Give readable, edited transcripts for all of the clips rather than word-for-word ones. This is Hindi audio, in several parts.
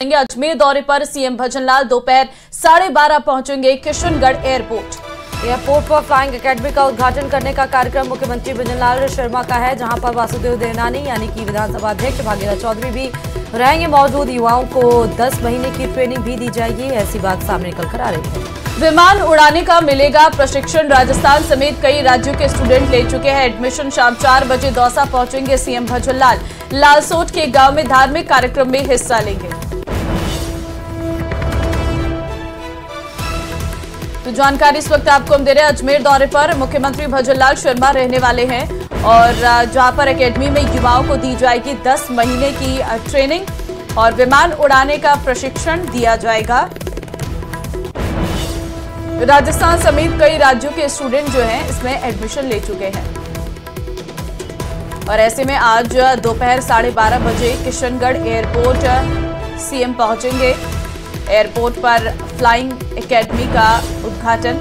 अजमेर दौरे पर सीएम भजनलाल दोपहर 12:30 पहुंचेंगे किशनगढ़ एयरपोर्ट पर फ्लाइंग एकेडमी का उद्घाटन करने का कार्यक्रम मुख्यमंत्री भजनलाल शर्मा का है, जहां पर वासुदेव देवनानी यानी कि विधानसभा अध्यक्ष भागीरथ चौधरी भी रहेंगे मौजूद। युवाओं को 10 महीने की ट्रेनिंग भी दी जाएगी, ऐसी बात सामने निकल कर आ रही है। विमान उड़ाने का मिलेगा प्रशिक्षण। राजस्थान समेत कई राज्यों के स्टूडेंट ले चुके हैं एडमिशन। शाम 4 बजे दौसा पहुंचेंगे सीएम भजनलाल। लालसोट के गांव में धार्मिक कार्यक्रम में हिस्सा लेंगे। तो जानकारी इस वक्त आपको हम दे रहे हैं। अजमेर दौरे पर मुख्यमंत्री भजनलाल शर्मा रहने वाले हैं और जहां पर एकेडमी में युवाओं को दी जाएगी 10 महीने की ट्रेनिंग और विमान उड़ाने का प्रशिक्षण दिया जाएगा। राजस्थान समेत कई राज्यों के स्टूडेंट जो हैं इसमें एडमिशन ले चुके हैं और ऐसे में आज दोपहर 12:30 बजे किशनगढ़ एयरपोर्ट सीएम पहुंचेंगे। एयरपोर्ट पर फ्लाइंग एकेडमी का उद्घाटन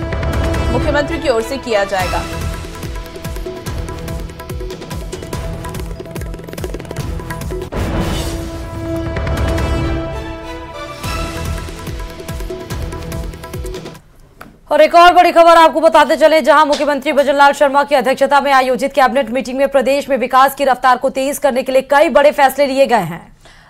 मुख्यमंत्री की ओर से किया जाएगा। और एक और बड़ी खबर आपको बताते चले, जहां मुख्यमंत्री भजनलाल शर्मा की अध्यक्षता में आयोजित कैबिनेट मीटिंग में प्रदेश में विकास की रफ्तार को तेज करने के लिए कई बड़े फैसले लिए गए हैं।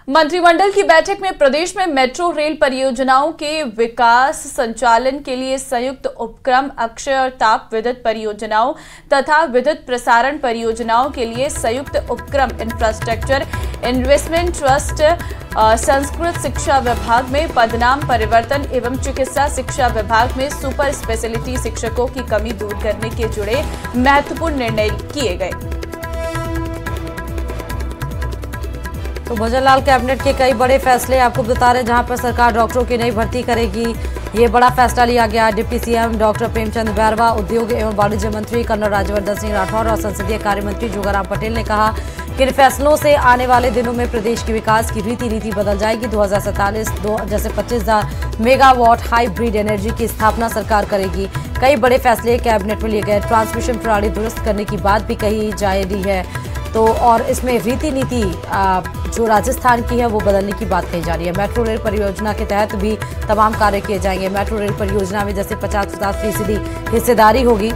मंत्रिमंडल की बैठक में प्रदेश में मेट्रो रेल परियोजनाओं के विकास संचालन के लिए संयुक्त उपक्रम, अक्षय और ताप विद्युत परियोजनाओं तथा विद्युत प्रसारण परियोजनाओं के लिए संयुक्त उपक्रम, इंफ्रास्ट्रक्चर इन्वेस्टमेंट ट्रस्ट, संस्कृत शिक्षा विभाग में पदनाम परिवर्तन एवं चिकित्सा शिक्षा विभाग में सुपर स्पेशलिटी शिक्षकों की कमी दूर करने के जुड़े महत्वपूर्ण निर्णय किए गए। तो भजनलाल कैबिनेट के कई बड़े फैसले आपको बता रहे हैं, जहां पर सरकार डॉक्टरों की नई भर्ती करेगी। ये बड़ा फैसला लिया गया। Deputy CM doctor Premchand Bairwa, उद्योग एवं वाणिज्य मंत्री कर्नल राज्यवर्धन सिंह राठौर और संसदीय कार्य मंत्री जोगाराम पटेल ने कहा कि इन फैसलों से आने वाले दिनों में प्रदेश के विकास की रीति नीति बदल जाएगी। 2047 जैसे 25,000 मेगावाट हाइब्रिड एनर्जी की स्थापना सरकार करेगी। कई बड़े फैसले कैबिनेट में लिए गए। ट्रांसमिशन प्रणाली दुरुस्त करने की बात भी कही जा रही है। तो और इसमें रीति नीति जो राजस्थान की है वो बदलने की बात कही जा रही है। मेट्रो रेल परियोजना के तहत भी तमाम कार्य किए जाएंगे। मेट्रो रेल परियोजना में जैसे 50% हिस्सेदारी होगी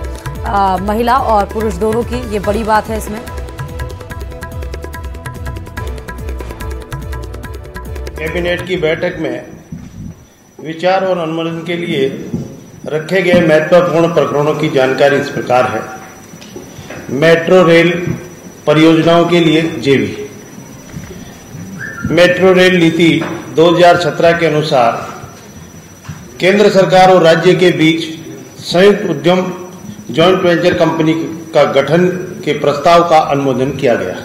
महिला और पुरुष दोनों की, ये बड़ी बात है इसमें। कैबिनेट की बैठक में विचार और अनुमोदन के लिए रखे गए महत्वपूर्ण प्रकरणों की जानकारी इस प्रकार है। मेट्रो रेल परियोजनाओं के लिए जेवी मेट्रो रेल नीति 2017 के अनुसार केंद्र सरकार और राज्य के बीच संयुक्त उद्यम जॉइंट वेंचर कंपनी का गठन के प्रस्ताव का अनुमोदन किया गया।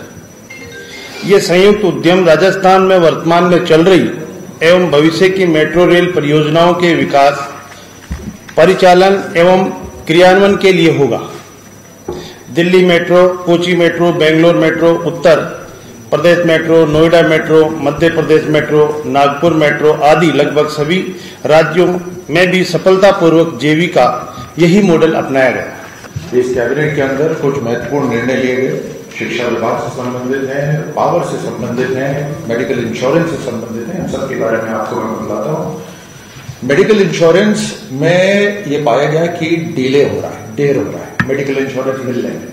ये संयुक्त उद्यम राजस्थान में वर्तमान में चल रही एवं भविष्य की मेट्रो रेल परियोजनाओं के विकास, परिचालन एवं क्रियान्वयन के लिए होगा। Delhi metro, Kochi metro, Bangalore metro, Uttar Pradesh metro, Noida metro, Madhya Pradesh metro, Nagpur metro आदि लगभग सभी राज्यों में भी सफलतापूर्वक जेवी का यही मॉडल अपनाया गया। इस कैबिनेट के अंदर कुछ महत्वपूर्ण निर्णय लिए गए। शिक्षा विभाग से संबंधित है, पावर से संबंधित है, मेडिकल इंश्योरेंस से संबंधित है। इन सबके बारे में आपको मैं बताता हूँ। मेडिकल इंश्योरेंस में ये पाया गया कि देर हो रहा है मेडिकल इंश्योरेंस मिलने में।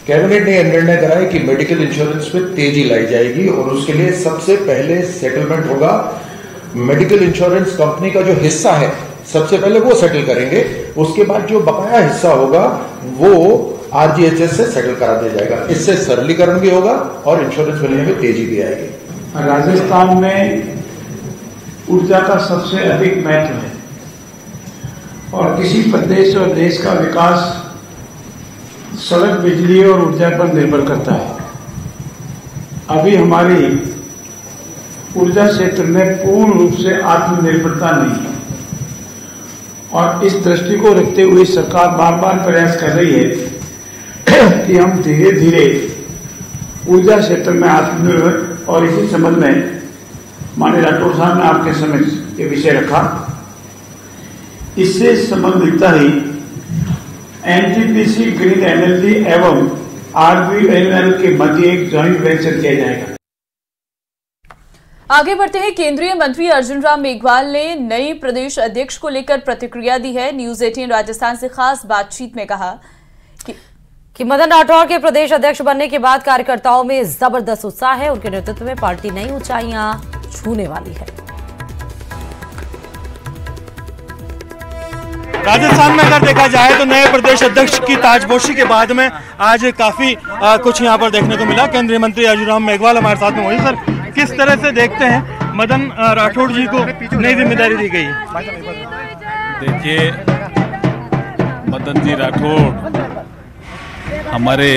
कैबिनेट ने यह निर्णय करा है कि मेडिकल इंश्योरेंस में तेजी लाई जाएगी और उसके लिए सबसे पहले सेटलमेंट होगा। मेडिकल इंश्योरेंस कंपनी का जो हिस्सा है सबसे पहले वो सेटल करेंगे, उसके बाद जो बकाया हिस्सा होगा वो आरजीएचएस से सेटल करा दिया जाएगा। इससे सरलीकरण भी होगा और इंश्योरेंस मिलने में तेजी भी आएगी। राजस्थान में ऊर्जा का सबसे अधिक महत्व है और किसी प्रदेश और देश का विकास सड़क, बिजली और ऊर्जा पर निर्भर करता है। अभी हमारी ऊर्जा क्षेत्र में पूर्ण रूप से आत्मनिर्भरता नहीं है और इस दृष्टि को रखते हुए सरकार बार बार प्रयास कर रही है कि हम धीरे धीरे ऊर्जा क्षेत्र में आत्मनिर्भर। और इसी संबंध में माननीय राठौर साहब ने आपके समक्ष ये विषय रखा। इससे संबंधित ही एनटीपीसी ग्रीन एनर्जी एवं आरबीएलएल के मध्य एक जॉइंट वेंचर किया जाएगा। आगे बढ़ते हैं। केंद्रीय मंत्री अर्जुन राम मेघवाल ने नए प्रदेश अध्यक्ष को लेकर प्रतिक्रिया दी है। न्यूज 18 राजस्थान से खास बातचीत में कहा कि मदन राठौड़ के प्रदेश अध्यक्ष बनने के बाद कार्यकर्ताओं में जबरदस्त उत्साह है। उनके नेतृत्व में पार्टी नई ऊंचाइयां छूने वाली है। राजस्थान में अगर देखा जाए तो नए प्रदेश अध्यक्ष की ताजपोशी के बाद में आज काफी कुछ यहां पर देखने को मिला। केंद्रीय मंत्री अर्जुन राम मेघवाल हमारे साथ में मौजूद। सर, किस तरह से देखते हैं मदन राठौड़ जी को नई जिम्मेदारी दी गई? देखिए, मदन जी राठौड़ हमारे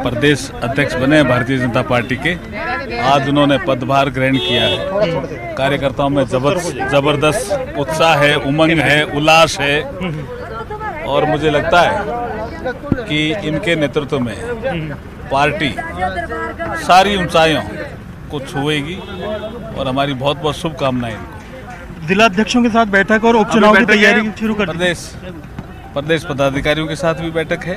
प्रदेश अध्यक्ष बने भारतीय जनता पार्टी के। आज उन्होंने पदभार ग्रहण किया है। कार्यकर्ताओं में जबरदस्त उत्साह है, उमंग है, उल्लास है और मुझे लगता है कि इनके नेतृत्व में पार्टी सारी ऊंचाइयों को छुएगी और हमारी बहुत बहुत शुभकामनाएं इनको। जिलाध्यक्षों के साथ बैठक और उपचुनाव की तैयारी शुरू कर प्रदेश पदाधिकारियों के साथ भी बैठक है,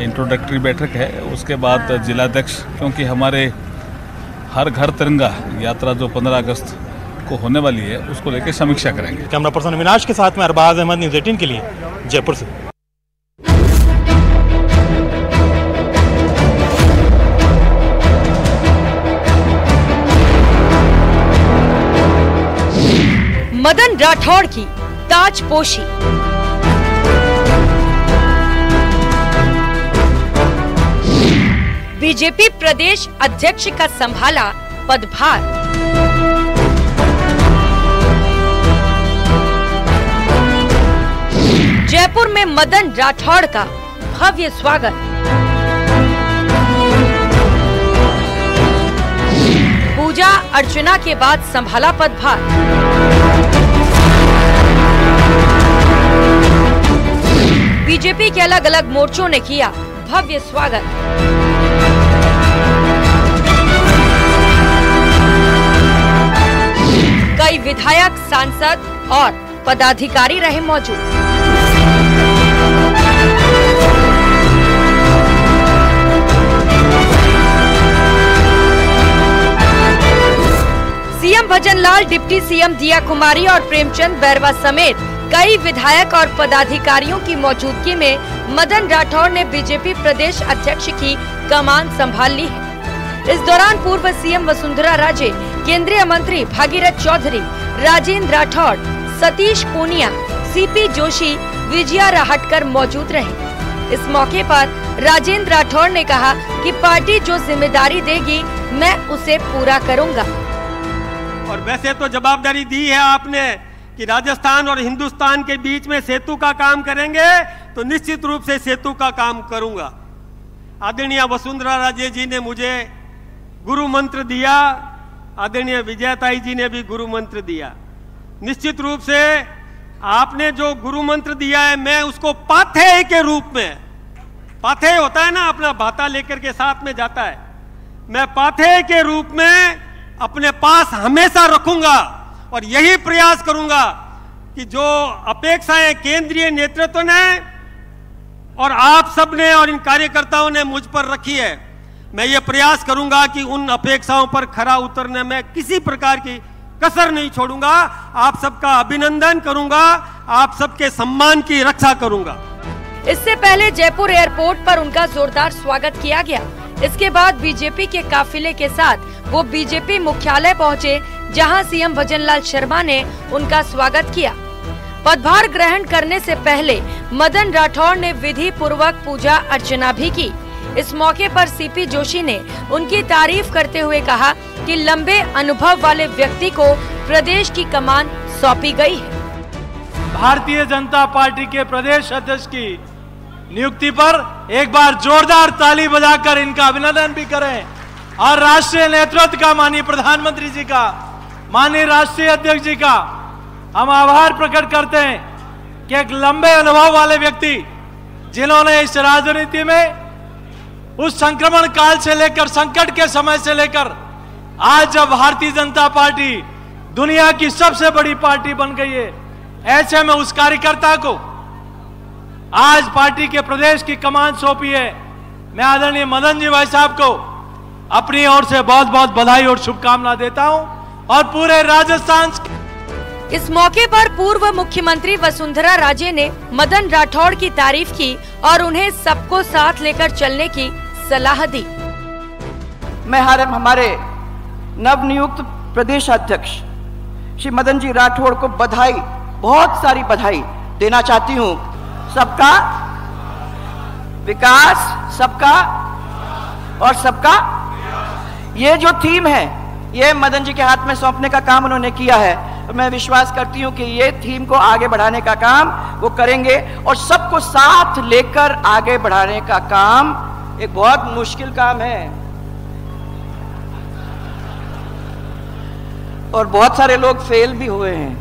इंट्रोडक्टरी बैठक है। उसके बाद जिलाध्यक्ष, क्योंकि हमारे हर घर तिरंगा यात्रा जो 15 अगस्त को होने वाली है उसको लेकर समीक्षा करेंगे। कैमरा पर्सन अविनाश के साथ में अरबाज अहमद, न्यूज़ 18 के लिए जयपुर से। मदन राठौड़ की ताजपोशी। बीजेपी प्रदेश अध्यक्ष का संभाला पदभार। जयपुर में मदन राठौड़ का भव्य स्वागत। पूजा अर्चना के बाद संभाला पदभार। बीजेपी के अलग अलग मोर्चों ने किया भव्य स्वागत। कई विधायक, सांसद और पदाधिकारी रहे मौजूद। सीएम भजनलाल, डिप्टी सीएम दिया कुमारी और प्रेमचंद बैरवा समेत कई विधायक और पदाधिकारियों की मौजूदगी में मदन राठौड़ ने बीजेपी प्रदेश अध्यक्ष की कमान संभाल ली है। इस दौरान पूर्व सीएम वसुंधरा राजे, केंद्रीय मंत्री भागीरथ चौधरी, राजेंद्र राठौड़, सतीश पूनिया, सीपी जोशी, विजया राहटकर मौजूद रहे। इस मौके पर राजेंद्र राठौड़ ने कहा कि पार्टी जो जिम्मेदारी देगी मैं उसे पूरा करूंगा। और वैसे तो जवाबदारी दी है आपने कि राजस्थान और हिंदुस्तान के बीच में सेतु का काम करेंगे, तो निश्चित रूप से सेतु का काम करूंगा। आदरणीय वसुंधरा राजे जी ने मुझे गुरु मंत्र दिया, आदरणीय विजयताई जी ने भी गुरु मंत्र दिया। निश्चित रूप से आपने जो गुरु मंत्र दिया है, मैं उसको पाथेय के रूप में, पाथेय होता है ना, अपना भाता लेकर के साथ में जाता है, मैं पाथेय के रूप में अपने पास हमेशा रखूंगा और यही प्रयास करूंगा कि जो अपेक्षाएं केंद्रीय नेतृत्व ने और आप सब ने और इन कार्यकर्ताओं ने मुझ पर रखी है, मैं ये प्रयास करूंगा कि उन अपेक्षाओं पर खरा उतरने में किसी प्रकार की कसर नहीं छोड़ूंगा। आप सबका अभिनंदन करूंगा, आप सबके सम्मान की रक्षा करूंगा। इससे पहले जयपुर एयरपोर्ट पर उनका जोरदार स्वागत किया गया। इसके बाद बीजेपी के काफिले के साथ वो बीजेपी मुख्यालय पहुंचे, जहां सीएम भजनलाल शर्मा ने उनका स्वागत किया। पदभार ग्रहण करने से पहले मदन राठौड़ ने विधि पूर्वक पूजा अर्चना भी की। इस मौके पर सीपी जोशी ने उनकी तारीफ करते हुए कहा कि लंबे अनुभव वाले व्यक्ति को प्रदेश की कमान सौंपी गई है। भारतीय जनता पार्टी के प्रदेश अध्यक्ष की नियुक्ति पर एक बार जोरदार ताली बजाकर इनका अभिनंदन भी करें और राष्ट्रीय नेतृत्व का, माननीय प्रधानमंत्री जी का, माननीय राष्ट्रीय अध्यक्ष जी का हम आभार प्रकट करते हैं कि एक लंबे अनुभव वाले व्यक्ति जिन्होंने इस राजनीति में उस संक्रमण काल से लेकर, संकट के समय से लेकर आज जब भारतीय जनता पार्टी दुनिया की सबसे बड़ी पार्टी बन गई है, ऐसे में उस कार्यकर्ता को आज पार्टी के प्रदेश की कमान सौंपी है। मैं आदरणीय मदन जी भाई साहब को अपनी ओर से बहुत बहुत बधाई और शुभकामना देता हूं और पूरे राजस्थान। इस मौके पर पूर्व मुख्यमंत्री वसुंधरा राजे ने मदन राठौड़ की तारीफ की और उन्हें सबको साथ लेकर चलने की सलाह दी। मैं हमारे नवनियुक्त प्रदेश अध्यक्ष श्री मदन जी राठौड़ को बधाई, बहुत सारी बधाई देना चाहती हूँ। सबका विकास, सबका और सबका, ये जो थीम है ये मदन जी के हाथ में सौंपने का काम उन्होंने किया है। तो मैं विश्वास करती हूँ कि ये थीम को आगे बढ़ाने का काम वो करेंगे और सबको साथ लेकर आगे बढ़ाने का काम एक बहुत मुश्किल काम है और बहुत सारे लोग फेल भी हुए हैं।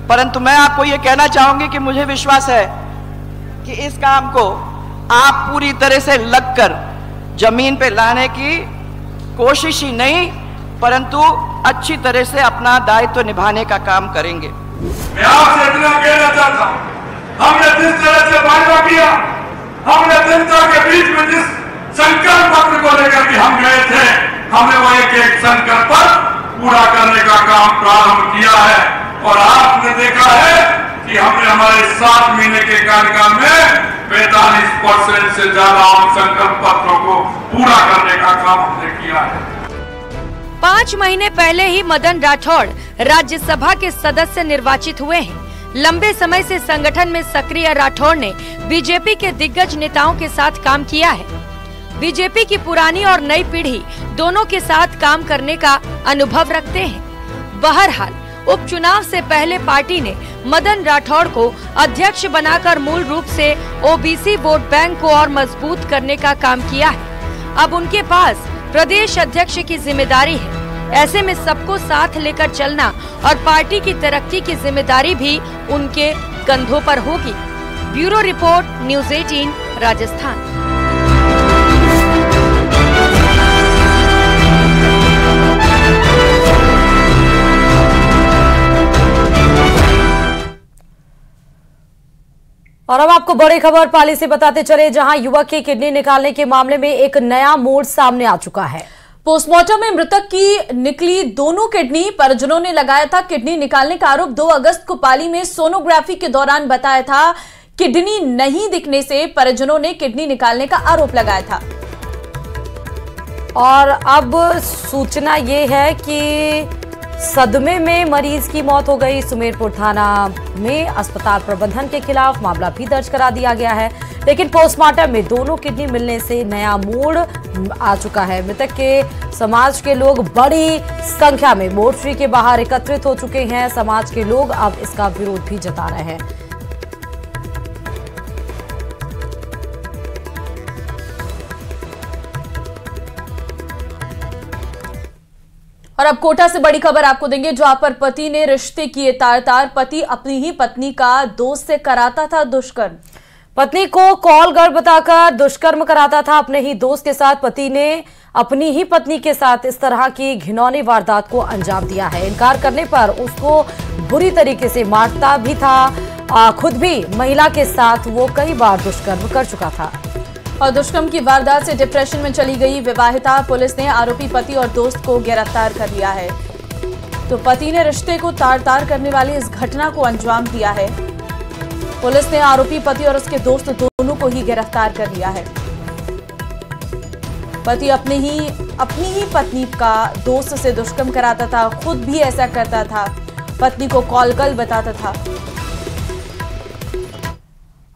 परंतु मैं आपको ये कहना चाहूंगी कि मुझे विश्वास है कि इस काम को आप पूरी तरह से लगकर जमीन पे लाने की कोशिश ही नहीं परंतु अच्छी तरह से अपना दायित्व निभाने का काम करेंगे। मैं आपसे इतना कहना चाहता हूं, हमने जिस तरह से वायदा किया, हमने जनता के बीच में जिस संकल्प पत्र को लेकर के हम गए थे, हमने वो एक संकल्प पत्र पूरा करने का काम प्रारंभ किया है और आपने देखा है कि हमने हमारे 7 महीने के कार्यकाल में 45% से ज्यादा उन संकल्प पत्रों को पूरा करने का काम हमने किया है। 5 महीने पहले ही मदन राठौड़ राज्यसभा के सदस्य निर्वाचित हुए हैं। लंबे समय से संगठन में सक्रिय राठौड़ ने बीजेपी के दिग्गज नेताओं के साथ काम किया है। बीजेपी की पुरानी और नई पीढ़ी दोनों के साथ काम करने का अनुभव रखते हैं। बहरहाल उपचुनाव से पहले पार्टी ने मदन राठौड़ को अध्यक्ष बनाकर मूल रूप से ओबीसी वोट बैंक को और मजबूत करने का काम किया है। अब उनके पास प्रदेश अध्यक्ष की जिम्मेदारी है। ऐसे में सबको साथ लेकर चलना और पार्टी की तरक्की की जिम्मेदारी भी उनके कंधों पर होगी। Bureau report, news 18 Rajasthan. और अब आपको बड़ी खबर पाली से बताते चले, जहां युवक की किडनी निकालने के मामले में एक नया मोड़ सामने आ चुका है। पोस्टमार्टम में मृतक की निकली दोनों किडनी, परिजनों ने लगाया था किडनी निकालने का आरोप। 2 अगस्त को पाली में सोनोग्राफी के दौरान बताया था किडनी नहीं दिखने से परिजनों ने किडनी निकालने का आरोप लगाया था। और अब सूचना ये है कि सदमे में मरीज की मौत हो गई। सुमेरपुर थाना में अस्पताल प्रबंधन के खिलाफ मामला भी दर्ज करा दिया गया है, लेकिन पोस्टमार्टम में दोनों किडनी मिलने से नया मोड़ आ चुका है। मृतक के समाज के लोग बड़ी संख्या में मोर्चरी के बाहर एकत्रित हो चुके हैं। समाज के लोग अब इसका विरोध भी जता रहे हैं। और अब कोटा से बड़ी खबर आपको देंगे, जहां पर पति ने रिश्ते किए तार-तार। पति अपनी ही पत्नी का दोस्त से कराता था दुष्कर्म। पत्नी को कॉल गर्ल बताकर दुष्कर्म कराता था अपने ही दोस्त के साथ। पति ने अपनी ही पत्नी के साथ इस तरह की घिनौनी वारदात को अंजाम दिया है। इनकार करने पर उसको बुरी तरीके से मारता भी था। खुद भी महिला के साथ वो कई बार दुष्कर्म कर चुका था। और दुष्कर्म की वारदात से डिप्रेशन में चली गई विवाहिता। पुलिस ने आरोपी पति और दोस्त को गिरफ्तार कर लिया है। तो पति ने रिश्ते को तार-तार करने वाली इस घटना को अंजाम दिया है। पुलिस ने आरोपी पति और उसके दोस्त दोनों को ही गिरफ्तार कर लिया है। पति अपनी ही पत्नी का दोस्त से दुष्कर्म कराता था, खुद भी ऐसा करता था, पत्नी को कॉल गर्ल बताता था।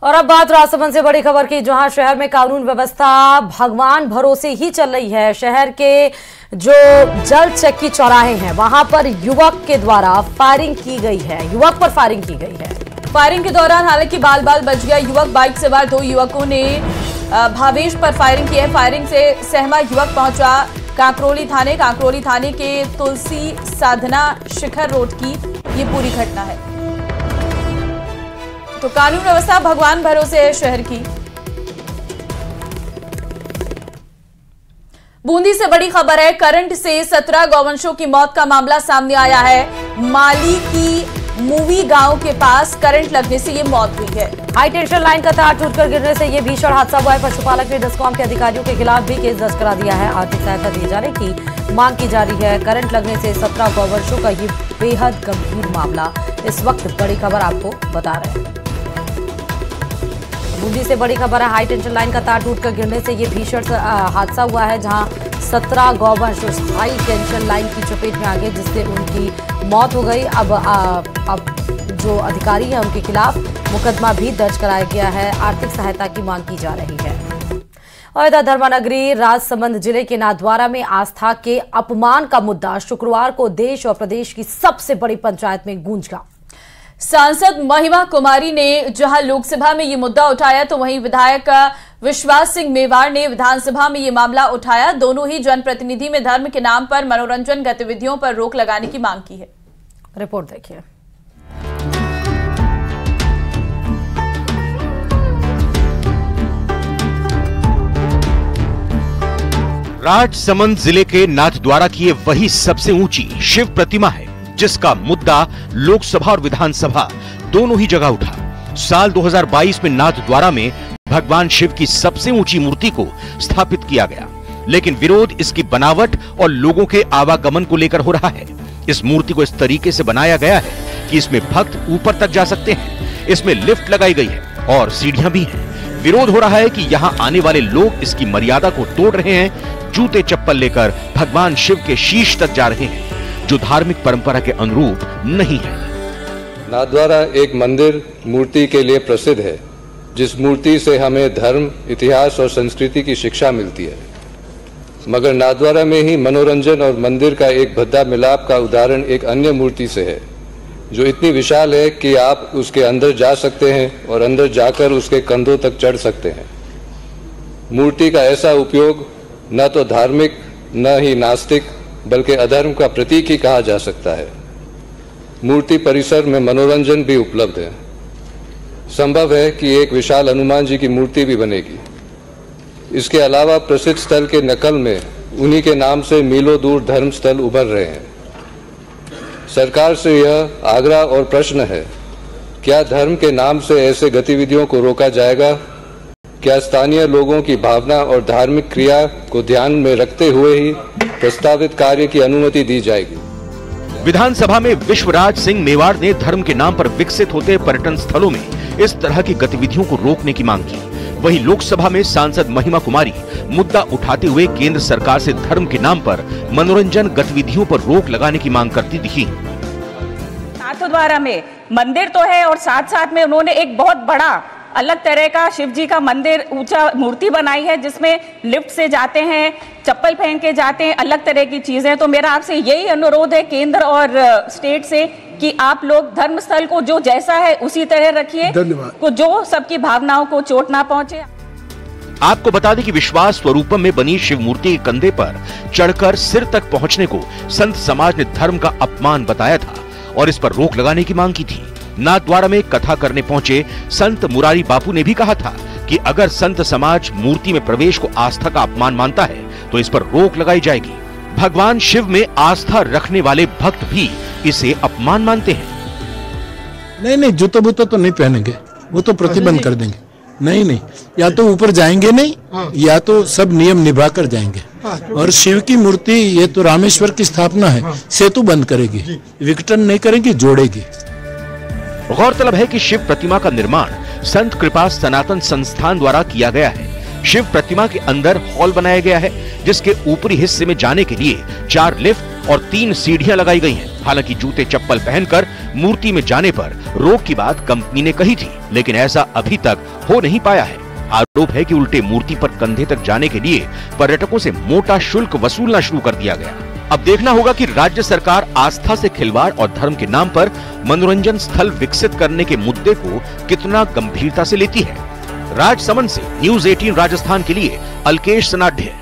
और अब बात राजसमंद से बड़ी खबर की, जहां शहर में कानून व्यवस्था भगवान भरोसे ही चल रही है। शहर के जो जल चक्की चौराहे हैं वहां पर युवक के द्वारा फायरिंग की गई है। युवक पर फायरिंग की गई है। फायरिंग के दौरान हालांकि बाल बाल बच गया युवक। बाइक सवार 2 युवकों ने भावेश पर फायरिंग की है। फायरिंग से सहमा युवक पहुंचा कांकरोली थाने। कांकरोली थाने के तुलसी साधना शिखर रोड की ये पूरी घटना है। तो कानून व्यवस्था भगवान भरोसे है शहर की। बूंदी से बड़ी खबर है, करंट से 17 गौवंशों की मौत का मामला सामने आया है। माली की मूवी गांव के पास करंट लगने से ये मौत हुई है। हाई टेंशन लाइन का तार टूटकर गिरने से ये भीषण हादसा हुआ है। पशुपालक ने डिस्कॉम के अधिकारियों के खिलाफ भी केस दर्ज करा दिया है। आर्थिक सहायता दिए जाने की मांग की जा रही है। करंट लगने से 17 गौवंशों का ये बेहद गंभीर मामला इस वक्त बड़ी खबर आपको बता रहे हैं। बूंदी से बड़ी खबर है। हाई टेंशन लाइन का तार टूटकर गिरने से ये भीषण हादसा हुआ है, जहां 17 गौवंश हाई टेंशन लाइन की चपेट में आ गए, जिससे उनकी मौत हो गई। अब जो अधिकारी हैं उनके खिलाफ मुकदमा भी दर्ज कराया गया है। आर्थिक सहायता की मांग की जा रही है। और इधर धर्मानगरी राजसमंद जिले के नाथद्वारा में आस्था के अपमान का मुद्दा शुक्रवार को देश और प्रदेश की सबसे बड़ी पंचायत में गूंजा। सांसद महिमा कुमारी ने जहां लोकसभा में ये मुद्दा उठाया, तो वहीं विधायक विश्वास सिंह मेवाड़ ने विधानसभा में ये मामला उठाया। दोनों ही जनप्रतिनिधि में धर्म के नाम पर मनोरंजन गतिविधियों पर रोक लगाने की मांग की है। रिपोर्ट देखिए। राजसमंद जिले के नाथद्वारा की ये वही सबसे ऊंची शिव प्रतिमा है, जिसका मुद्दा लोकसभा और विधानसभा दोनों ही जगह उठा। साल 2022 में नाथद्वारा में भगवान शिव की सबसे ऊंची मूर्ति को स्थापित किया गया, लेकिन विरोध इसकी बनावट और लोगों के आवागमन को लेकर हो रहा है। इस मूर्ति को इस तरीके से बनाया गया है कि इसमें भक्त ऊपर तक जा सकते हैं। इसमें लिफ्ट लगाई गई है और सीढ़ियां भी हैं। विरोध हो रहा है कि यहाँ आने वाले लोग इसकी मर्यादा को तोड़ रहे हैं, जूते चप्पल लेकर भगवान शिव के शीश तक जा रहे हैं, जो धार्मिक परंपरा के अनुरूप नहीं है। नाथद्वारा एक मंदिर मूर्ति के लिए प्रसिद्ध है, जिस मूर्ति से हमें धर्म, इतिहास और संस्कृति की शिक्षा मिलती है। मगर नाथद्वारा में ही मनोरंजन और मंदिर का एक भद्दा मिलाप का उदाहरण एक अन्य मूर्ति से है, जो इतनी विशाल है कि आप उसके अंदर जा सकते हैं और अंदर जाकर उसके कंधों तक चढ़ सकते हैं। मूर्ति का ऐसा उपयोग न तो धार्मिक न ही नास्तिक बल्कि अधर्म का प्रतीक ही कहा जा सकता है। मूर्ति परिसर में मनोरंजन भी उपलब्ध है। संभव है कि एक विशाल हनुमान जी की मूर्ति भी बनेगी। इसके अलावा प्रसिद्ध स्थल के नकल में उन्हीं के नाम से मीलों दूर धर्म स्थल उभर रहे हैं। सरकार से यह आग्रह और प्रश्न है, क्या धर्म के नाम से ऐसे गतिविधियों को रोका जाएगा? क्या स्थानीय लोगों की भावना और धार्मिक क्रिया को ध्यान में रखते हुए ही प्रस्तावित कार्य की अनुमति दी जाएगी? विधानसभा में विश्वराज सिंह मेवाड़ ने धर्म के नाम पर विकसित होते पर्यटन स्थलों में इस तरह की गतिविधियों को रोकने की मांग की। वहीं लोकसभा में सांसद महिमा कुमारी मुद्दा उठाते हुए केंद्र सरकार से धर्म के नाम पर मनोरंजन गतिविधियों पर रोक लगाने की मांग करती दिखी। नाथद्वारा में मंदिर तो है और साथ साथ में उन्होंने एक बहुत बड़ा अलग तरह का शिव जी का मंदिर ऊंचा मूर्ति बनाई है, जिसमें लिफ्ट से जाते हैं, चप्पल पहन के जाते हैं, अलग तरह की चीजें। तो मेरा आपसे यही अनुरोध है केंद्र और स्टेट से कि आप लोग धर्म स्थल को जो जैसा है उसी तरह रखिए, जो सबकी भावनाओं को चोट ना पहुंचे। आपको बता दें कि विश्वास स्वरूपम में बनी शिव मूर्ति के कंधे पर चढ़कर सिर तक पहुंचने को संत समाज ने धर्म का अपमान बताया था और इस पर रोक लगाने की मांग की थी। नाथद्वारा में कथा करने पहुंचे संत मुरारी बापू ने भी कहा था कि अगर संत समाज मूर्ति में प्रवेश को आस्था का अपमान मानता है तो इस पर रोक लगाई जाएगी। भगवान शिव में आस्था रखने वाले भक्त भी इसे अपमान मानते हैं। नहीं, जूता बूता तो नहीं पहनेंगे, वो तो प्रतिबंध कर देंगे। नहीं, या तो ऊपर जाएंगे नहीं, या तो सब नियम निभा कर जाएंगे। और शिव की मूर्ति ये तो रामेश्वर की स्थापना है, सेतु बंद करेगी, विघटन नहीं करेगी, जोड़ेगी। गौरतलब है कि शिव प्रतिमा का निर्माण संत कृपा सनातन संस्थान द्वारा किया गया है। शिव प्रतिमा के अंदर हॉल बनाया गया है, जिसके ऊपरी हिस्से में जाने के लिए 4 लिफ्ट और 3 सीढ़ियां लगाई गई हैं। हालांकि जूते चप्पल पहनकर मूर्ति में जाने पर रोक की बात कंपनी ने कही थी, लेकिन ऐसा अभी तक हो नहीं पाया है। आरोप है कि उल्टे मूर्ति पर कंधे तक जाने के लिए पर्यटकों से मोटा शुल्क वसूलना शुरू कर दिया गया। अब देखना होगा कि राज्य सरकार आस्था से खिलवाड़ और धर्म के नाम पर मनोरंजन स्थल विकसित करने के मुद्दे को कितना गंभीरता से लेती है। राजसमंद से न्यूज़ 18 राजस्थान के लिए अल्केश सनाढ्य।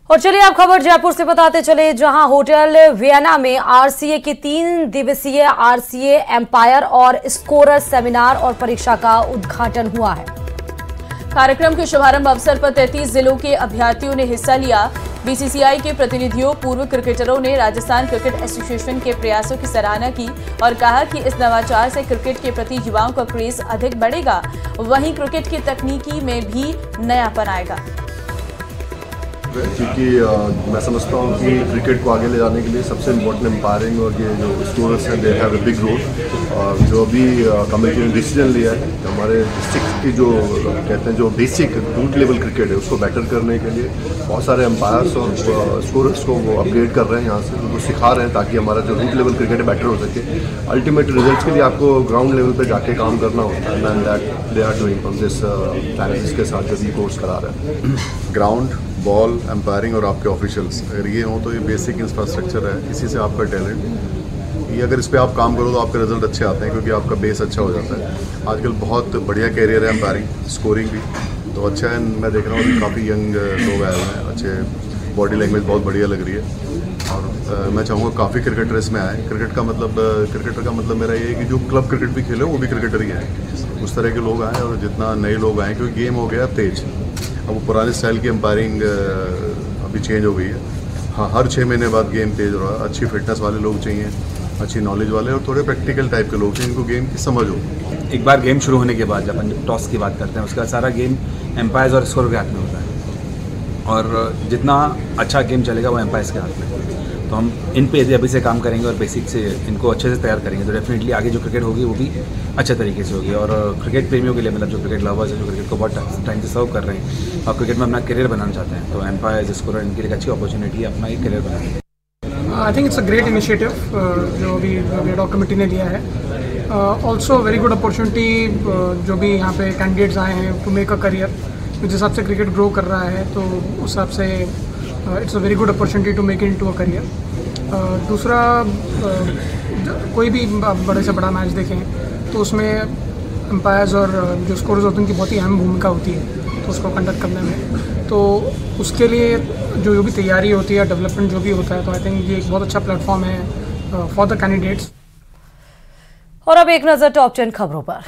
और चलिए आप खबर जयपुर से बताते चले, जहां होटल वियना में आरसीए की 3 दिवसीय आरसीए एम्पायर और स्कोरर सेमिनार और परीक्षा का उद्घाटन हुआ है। कार्यक्रम के शुभारंभ अवसर पर 33 जिलों के अभ्यर्थियों ने हिस्सा लिया। बीसीसीआई के प्रतिनिधियों, पूर्व क्रिकेटरों ने राजस्थान क्रिकेट एसोसिएशन के प्रयासों की सराहना की और कहा कि इस नवाचार से क्रिकेट के प्रति युवाओं का क्रेज अधिक बढ़ेगा, वहीं क्रिकेट की तकनीकी में भी नयापन आएगा। क्योंकि मैं समझता हूँ कि क्रिकेट को आगे ले जाने के लिए सबसे इम्पोर्टेंट एम्पायरिंग और ये जो स्कोरर्स हैं they have a big role. और जो अभी कमेटी ने डिसीजन लिया है हमारे डिस्ट्रिक्ट की जो कहते हैं जो बेसिक रूट लेवल क्रिकेट है उसको बेटर करने के लिए बहुत सारे एम्पायर्स और स्कोरर्स को वो अपग्रेड कर रहे हैं, यहाँ से उनको सिखा रहे हैं ताकि हमारा जो रूट लेवल क्रिकेट है बेटर हो सके। अल्टीमेट रिजल्ट्स के लिए आपको ग्राउंड लेवल पर जाके काम करना होता है and that they are doing from this challenges के साथ जो भी कोर्स करा रहे हैं। ग्राउंड, बॉल, एम्पायरिंग और आपके ऑफिशियल्स अगर ये हो तो ये बेसिक इंफ्रास्ट्रक्चर है, इसी से आपका टैलेंट ये अगर इस पर आप काम करो तो आपके रिजल्ट अच्छे आते हैं क्योंकि आपका बेस अच्छा हो जाता है। आजकल बहुत बढ़िया कैरियर है एम्पायरिंग, स्कोरिंग भी तो अच्छा है। मैं देख रहा हूँ काफ़ी यंग लोग आए हुए हैं, अच्छे बॉडी लैंग्वेज बहुत बढ़िया लग रही है और मैं चाहूँगा काफ़ी क्रिकेटर इसमें आए। क्रिकेटर का मतलब मेरा ये है कि जो क्लब क्रिकेट भी खेले वो भी क्रिकेटर ही हैं, उस तरह के लोग आए और जितना नए लोग आए क्योंकि गेम हो गया तेज। अब वो पुराने स्टाइल की एम्पायरिंग अभी चेंज हो गई है। हाँ, हर 6 महीने बाद गेम तेज हो रहा है। अच्छी फिटनेस वाले लोग चाहिए, अच्छी नॉलेज वाले और थोड़े प्रैक्टिकल टाइप के लोग चाहिए जिनको गेम की समझ हो। एक बार गेम शुरू होने के बाद जब अपन टॉस की बात करते हैं उसका सारा गेम एम्पायर्स और स्कोर के हाथ में होता है और जितना अच्छा गेम चलेगा वो एम्पायर्स के हाथ में। तो हम इन पे अभी से काम करेंगे और बेसिक से इनको अच्छे से तैयार करेंगे तो डेफिनेटली आगे जो क्रिकेट होगी वो भी अच्छे तरीके से होगी। और क्रिकेट प्रेमियों के लिए मतलब जो क्रिकेट लवर्स हैं जो क्रिकेट को बहुत टाइम से सर्व कर रहे हैं और क्रिकेट में अपना करियर बनाना चाहते हैं तो एम्पायर्स, स्कोरर इनके लिए अच्छी अपॉर्चुनिटी है अपना एक करियर बनाने की। I think it's a great initiative जो अभी वेडॉक कमेटी ने लिया है। ऑल्सो वेरी गुड अपॉर्चुनिटी जो भी यहाँ पे कैंडिडेट्स आए हैं टू मेक अ करियर। जिस हिसाब से क्रिकेट ग्रो कर रहा है तो उस हिसाब से it's a very good opportunity to make it to a career. दूसरा कोई भी बड़े से बड़ा मैच देखें तो उसमें एम्पायर्स और जो स्कोरर्स होते हैं उनकी बहुत ही अहम भूमिका होती है तो उसको कंडक्ट करने में। तो उसके लिए जो भी तैयारी होती है, डेवलपमेंट जो भी होता है तो आई थिंक ये एक बहुत अच्छा प्लेटफॉर्म है फॉर द कैंडिडेट्स। और अब एक नजर टॉप 10 खबरों पर।